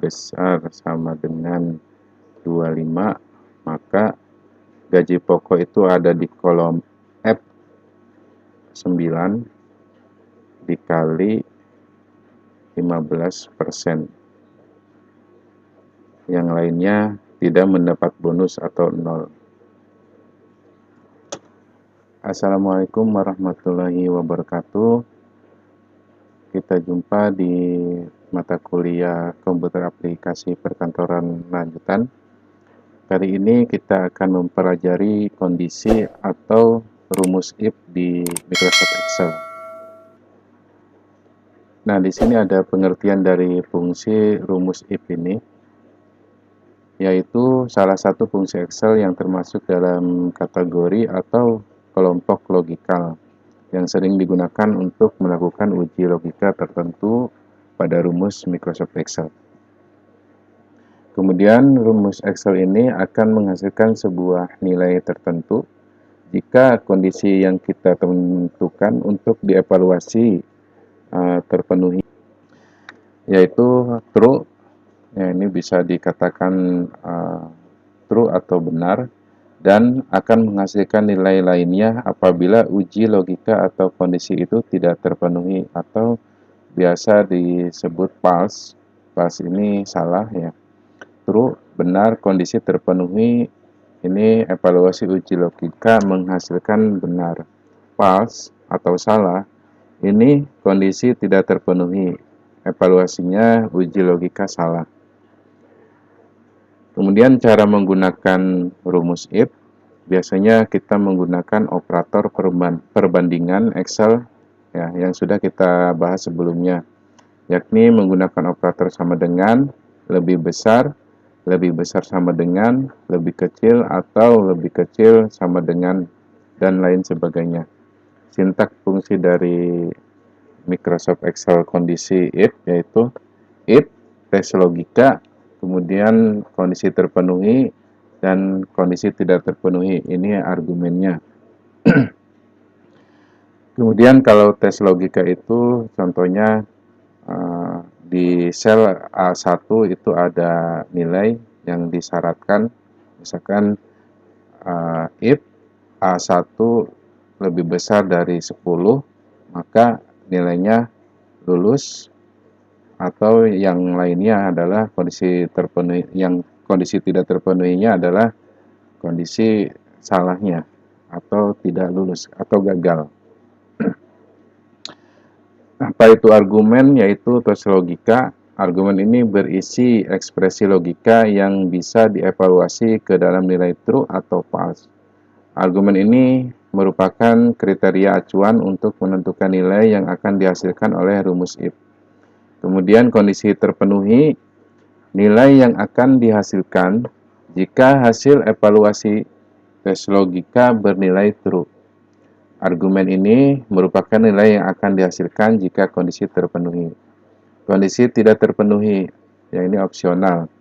besar sama dengan 25, maka gaji pokok itu ada di kolom F9 dikali 15%. Yang lainnya tidak mendapat bonus atau 0. Assalamualaikum warahmatullahi wabarakatuh. Kita jumpa di mata kuliah komputer aplikasi perkantoran lanjutan. Kali ini kita akan mempelajari kondisi atau rumus if di Microsoft Excel. Nah, di sini ada pengertian dari fungsi rumus if ini, yaitu salah satu fungsi Excel yang termasuk dalam kategori atau kelompok logikal yang sering digunakan untuk melakukan uji logika tertentu pada rumus Microsoft Excel. Kemudian rumus Excel ini akan menghasilkan sebuah nilai tertentu jika kondisi yang kita tentukan untuk dievaluasi terpenuhi, yaitu true. Ya, ini bisa dikatakan true atau benar, dan akan menghasilkan nilai lainnya apabila uji logika atau kondisi itu tidak terpenuhi, atau biasa disebut false. False ini salah ya. True, benar, kondisi terpenuhi, ini evaluasi uji logika menghasilkan benar. False atau salah, ini kondisi tidak terpenuhi, evaluasinya uji logika salah. Kemudian cara menggunakan rumus if, biasanya kita menggunakan operator perbandingan Excel ya, yang sudah kita bahas sebelumnya, yakni menggunakan operator sama dengan, lebih besar sama dengan, lebih kecil atau lebih kecil sama dengan, dan lain sebagainya. Sintak fungsi dari Microsoft Excel kondisi if yaitu if, tes logika, kemudian kondisi terpenuhi dan kondisi tidak terpenuhi, ini argumennya. Kemudian kalau tes logika itu contohnya di sel A1 itu ada nilai yang disyaratkan, misalkan if A1 lebih besar dari 10, maka nilainya lulus, atau yang lainnya adalah kondisi terpenuhi, yang kondisi tidak terpenuhinya adalah kondisi salahnya atau tidak lulus atau gagal. Apa itu argumen? Yaitu tes logika. Argumen ini berisi ekspresi logika yang bisa dievaluasi ke dalam nilai true atau false. Argumen ini merupakan kriteria acuan untuk menentukan nilai yang akan dihasilkan oleh rumus if. Kemudian kondisi terpenuhi, nilai yang akan dihasilkan jika hasil evaluasi tes logika bernilai true. Argumen ini merupakan nilai yang akan dihasilkan jika kondisi terpenuhi. Kondisi tidak terpenuhi, ya ini opsional.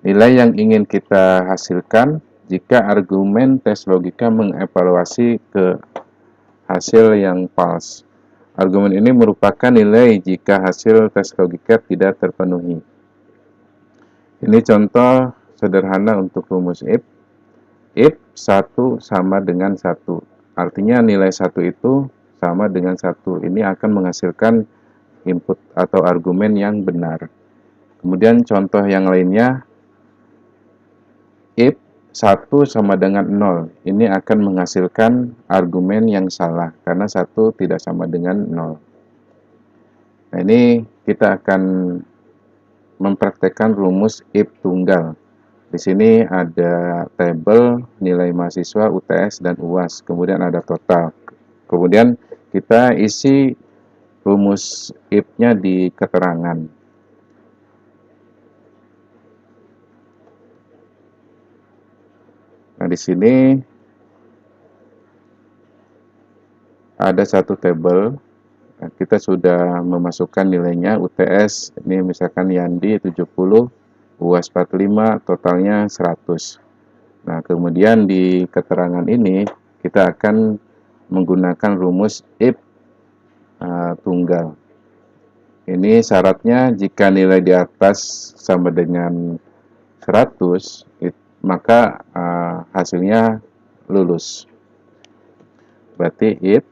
Nilai yang ingin kita hasilkan jika argumen tes logika mengevaluasi ke hasil yang false. Argumen ini merupakan nilai jika hasil tes logika tidak terpenuhi. Ini contoh sederhana untuk rumus if. If 1 sama dengan 1. Artinya nilai 1 itu sama dengan 1. Ini akan menghasilkan input atau argumen yang benar. Kemudian contoh yang lainnya, if 1 sama dengan 0. Ini akan menghasilkan argumen yang salah, karena 1 tidak sama dengan 0. Nah, ini kita akan mempraktekkan rumus if tunggal. Di sini ada tabel nilai mahasiswa UTS dan UAS, kemudian ada total. Kemudian kita isi rumus if-nya di keterangan. Nah, di sini ada satu tabel. Nah, kita sudah memasukkan nilainya. UTS ini misalkan Yandi 70, UAS 45, totalnya 100. Nah, kemudian di keterangan ini kita akan menggunakan rumus if tunggal. Ini syaratnya jika nilai di atas sama dengan 100, maka hasilnya lulus. Berarti if,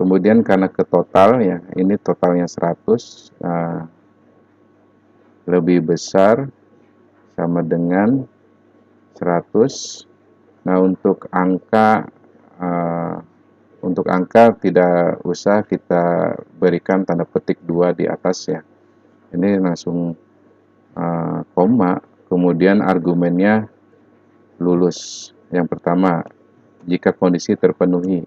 kemudian karena ke total ya, ini totalnya 100, lebih besar sama dengan 100. Nah, untuk angka tidak usah kita berikan tanda petik 2 di atas ya. Ini langsung koma, kemudian argumennya lulus. Yang pertama, jika kondisi terpenuhi.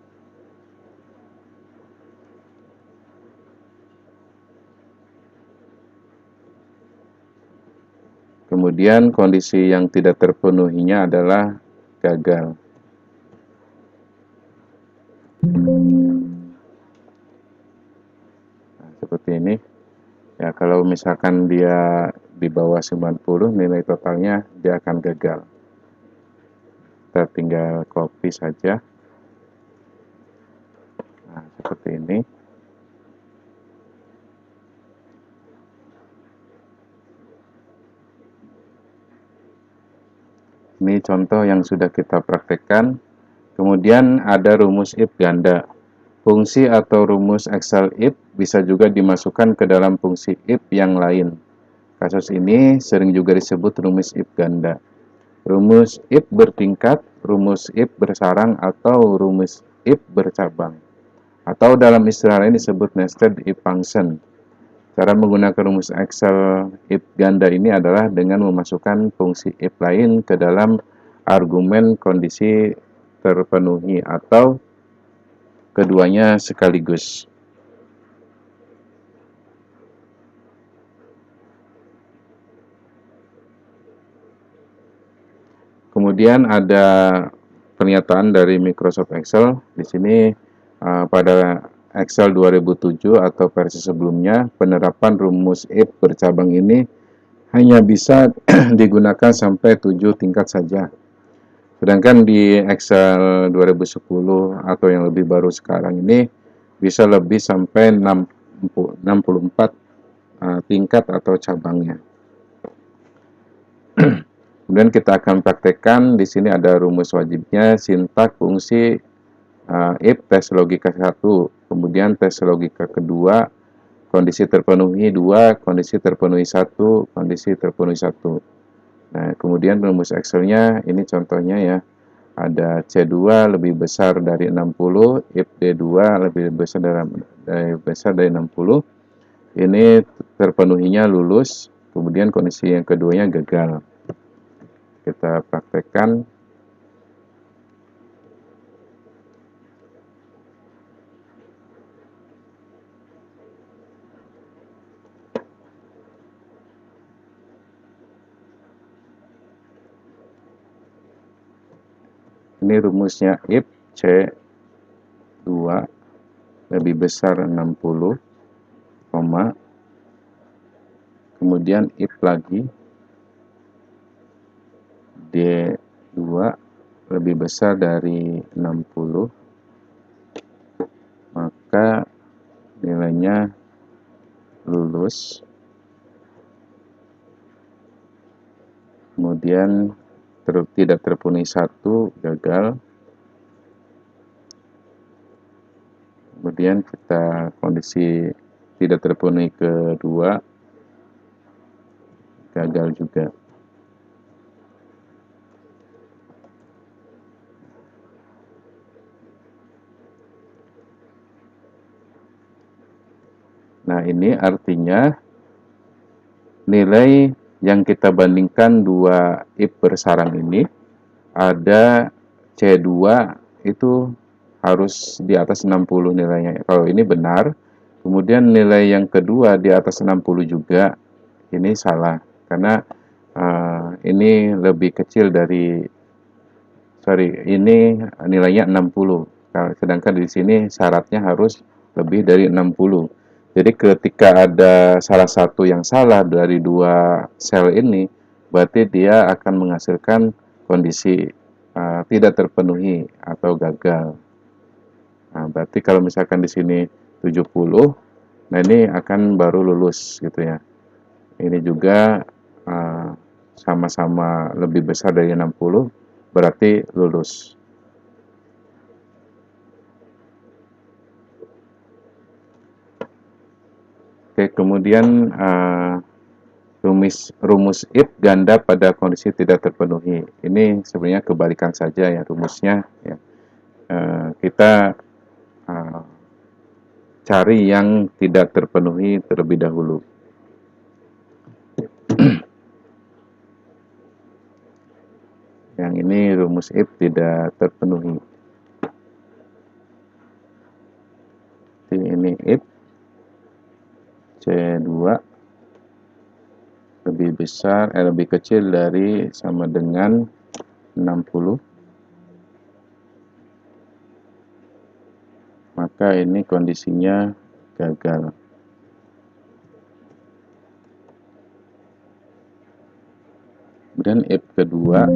Kemudian kondisi yang tidak terpenuhinya adalah gagal. Nah, seperti ini. Ya, kalau misalkan dia di bawah 90, nilai totalnya dia akan gagal. Kita tinggal copy saja. Nah, seperti ini. Ini contoh yang sudah kita praktekkan. Kemudian ada rumus if ganda. Fungsi atau rumus Excel if bisa juga dimasukkan ke dalam fungsi if yang lain. Kasus ini sering juga disebut rumus if ganda. Rumus if bertingkat, rumus if bersarang, atau rumus if bercabang. Atau dalam istilah lain disebut nested if function. Cara menggunakan rumus Excel if ganda ini adalah dengan memasukkan fungsi if lain ke dalam argumen kondisi terpenuhi atau keduanya sekaligus. Kemudian ada pernyataan dari Microsoft Excel. Di sini pada Excel 2007 atau versi sebelumnya, penerapan rumus if bercabang ini hanya bisa digunakan sampai 7 tingkat saja. Sedangkan di Excel 2010 atau yang lebih baru sekarang ini bisa lebih sampai 64 tingkat atau cabangnya. Kemudian kita akan praktekkan. Di sini ada rumus wajibnya, sintak, fungsi, if, tes logika 1, kemudian tes logika kedua, kondisi terpenuhi 2, kondisi terpenuhi 1, kondisi terpenuhi 1. Nah, kemudian rumus Excel-nya ini contohnya ya. Ada C2 lebih besar dari 60, if D2 lebih besar dari 60. Ini terpenuhinya lulus, kemudian kondisi yang keduanya gagal. Kita praktekkan. Ini rumusnya if C2 lebih besar 60, kemudian if lagi D2 lebih besar dari 60, maka nilainya lulus. Kemudian tidak terpenuhi 1, gagal. Kemudian kita kondisi tidak terpenuhi kedua, gagal juga. Nah, ini artinya nilai yang kita bandingkan dua if bersarang ini, ada C2 itu harus di atas 60 nilainya. Kalau ini benar, kemudian nilai yang kedua di atas 60 juga, ini salah. Karena ini lebih kecil dari, ini nilainya 60. Sedangkan di sini syaratnya harus lebih dari 60. Jadi ketika ada salah satu yang salah dari dua sel ini, berarti dia akan menghasilkan kondisi tidak terpenuhi atau gagal. Nah, berarti kalau misalkan di sini 70, Nah, ini akan baru lulus gitu ya. Ini juga sama-sama lebih besar dari 60, berarti lulus. Oke, kemudian rumus if ganda pada kondisi tidak terpenuhi. Ini sebenarnya kebalikan saja ya rumusnya. Ya. Kita cari yang tidak terpenuhi terlebih dahulu. Yang ini rumus if tidak terpenuhi. Ini if C2 lebih kecil dari sama dengan 60, maka ini kondisinya gagal. Kemudian if kedua,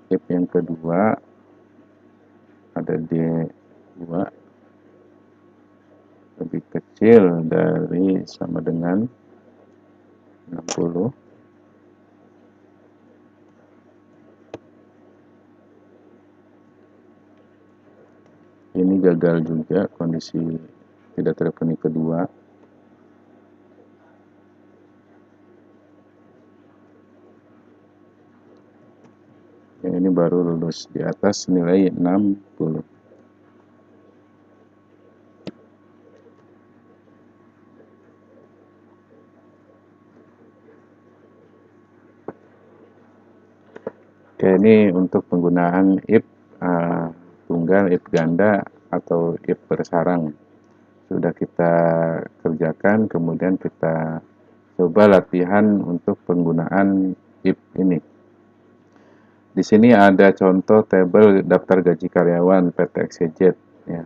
if yang kedua ada D2 lebih kecil dari sama dengan 60, ini gagal juga, kondisi tidak terpenuhi kedua. Yang ini baru lulus di atas nilai 60. Oke, ini untuk penggunaan if tunggal, if ganda, atau if bersarang. Sudah kita kerjakan, kemudian kita coba latihan untuk penggunaan if ini. Di sini ada contoh tabel daftar gaji karyawan PT XYZ. Ya.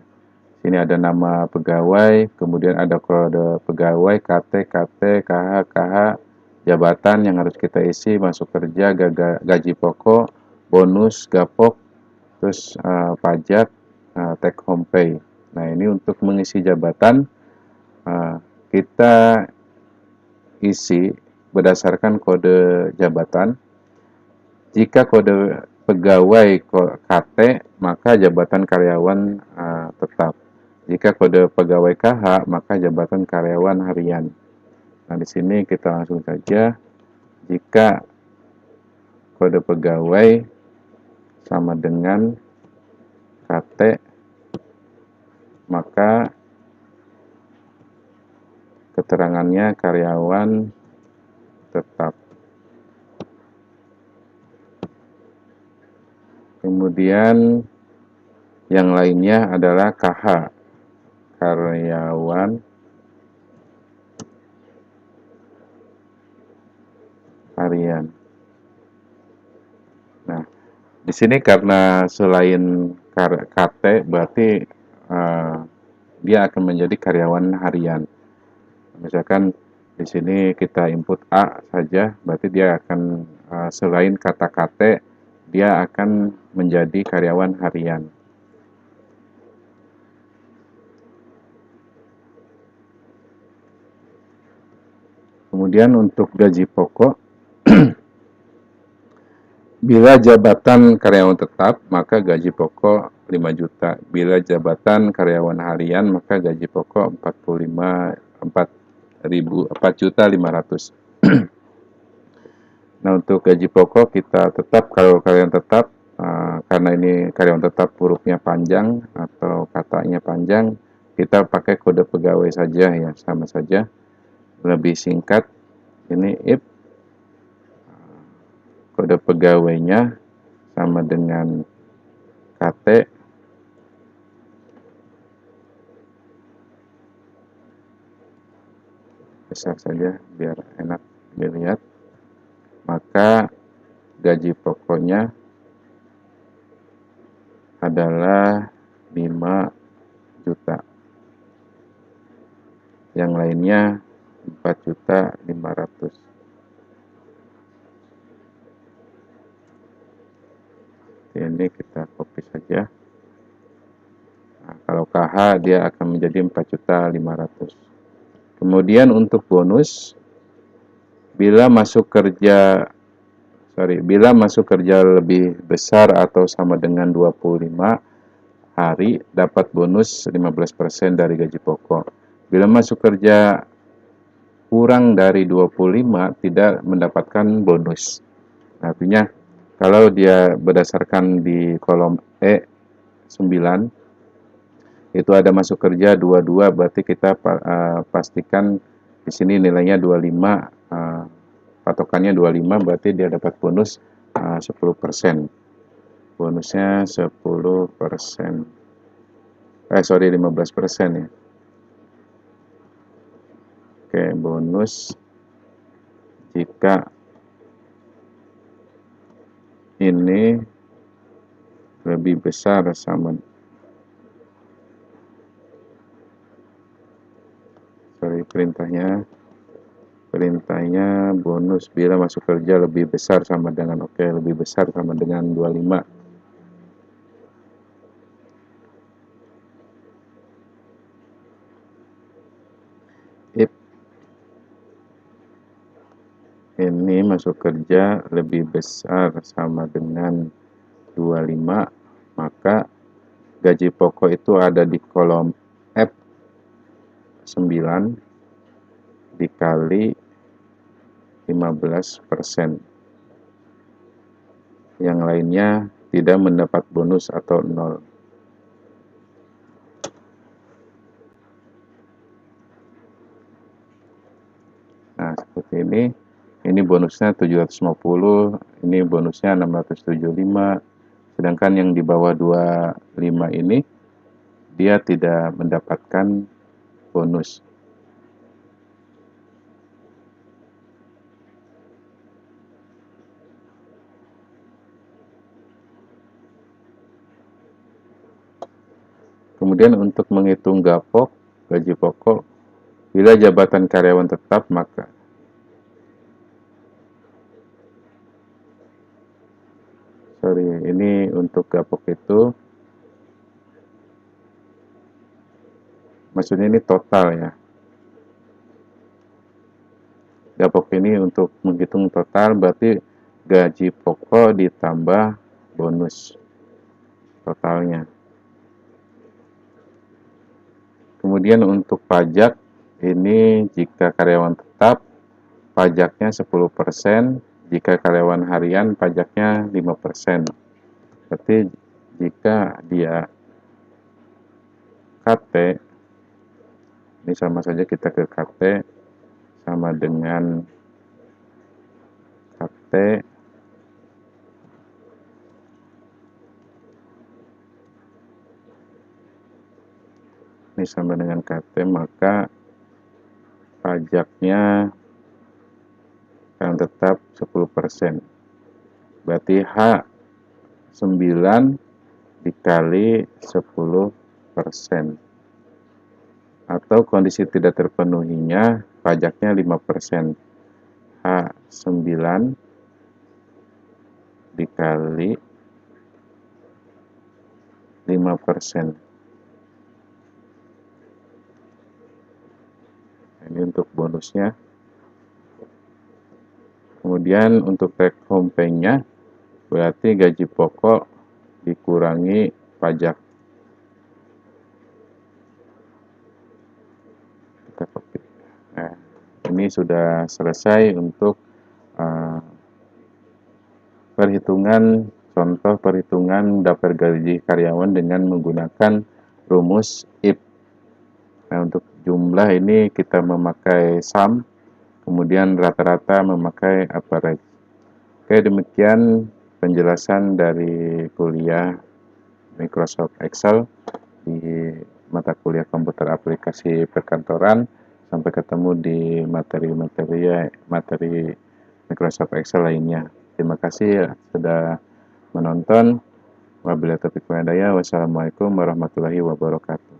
Sini ada nama pegawai, kemudian ada kode pegawai, KT, KH, KH, jabatan yang harus kita isi, masuk kerja, gaji pokok, bonus, gapok, terus pajak, take home pay. Nah, ini untuk mengisi jabatan kita isi berdasarkan kode jabatan. Jika kode pegawai KT, maka jabatan karyawan tetap. Jika kode pegawai KH, maka jabatan karyawan harian. Nah, di sini kita langsung saja. Jika kode pegawai sama dengan KT, maka keterangannya karyawan tetap. Kemudian yang lainnya adalah KH, karyawan harian. Nah, di sini karena selain KT berarti dia akan menjadi karyawan harian. Misalkan di sini kita input A saja, berarti dia akan selain kata KT, dia akan menjadi karyawan harian. Kemudian untuk gaji pokok, bila jabatan karyawan tetap, maka gaji pokok 5 juta. Bila jabatan karyawan harian, maka gaji pokok 4.500.000. Nah, untuk gaji pokok kita tetap, kalau karyawan tetap, karena ini karyawan tetap hurufnya panjang atau katanya panjang, kita pakai kode pegawai saja ya, sama saja. Lebih singkat, ini if kode pegawainya sama dengan KT, besar saja biar enak dilihat, maka gaji pokoknya adalah 5 juta. Yang lainnya 4.500.000. Seperti ini kita copy saja. Nah, kalau KH dia akan menjadi 4.500.000. Kemudian untuk bonus, bila masuk kerja lebih besar atau sama dengan 25 hari, dapat bonus 15% dari gaji pokok. Bila masuk kerja kurang dari 25, tidak mendapatkan bonus. Artinya, kalau dia berdasarkan di kolom E9, itu ada masuk kerja 22, berarti kita pastikan di sini nilainya 25, patokannya 25, berarti dia dapat bonus 10%. Bonusnya 10%. 15% ya. Oke, bonus jika ini lebih besar sama perintahnya bonus bila masuk kerja lebih besar sama dengan lebih besar sama dengan 25. If ini masuk kerja lebih besar sama dengan 25, maka gaji pokok itu ada di kolom F9 dikali 15%. Yang lainnya tidak mendapat bonus atau 0. Nah, seperti ini. Ini bonusnya 750, ini bonusnya 675. Sedangkan yang di bawah 25 ini dia tidak mendapatkan bonus. Kemudian untuk menghitung gaji pokok, bila jabatan karyawan tetap maka ini untuk gapok itu maksudnya ini total ya. Gapok ini untuk menghitung total berarti gaji pokok ditambah bonus totalnya. Kemudian untuk pajak, ini jika karyawan tetap, pajaknya 10%, jika karyawan harian, pajaknya 5%. Berarti jika dia KT, ini sama saja kita ke KT, sama dengan KT, ini sama dengan KT, maka pajaknya akan tetap 10%. Berarti H9 dikali 10%. Atau kondisi tidak terpenuhinya, pajaknya 5%. H9 dikali 5%. Ini untuk bonusnya. Kemudian untuk take home pay-nya berarti gaji pokok dikurangi pajak. Kita copy. Nah, ini sudah selesai untuk contoh perhitungan daftar gaji karyawan dengan menggunakan rumus if. Nah, untuk jumlah ini kita memakai sum, kemudian rata-rata memakai average. Oke, demikian penjelasan dari kuliah Microsoft Excel di mata kuliah komputer aplikasi perkantoran. Sampai ketemu di materi Microsoft Excel lainnya. Terima kasih sudah menonton. Wabillahi taufiq wal hidayah. Wassalamualaikum warahmatullahi wabarakatuh.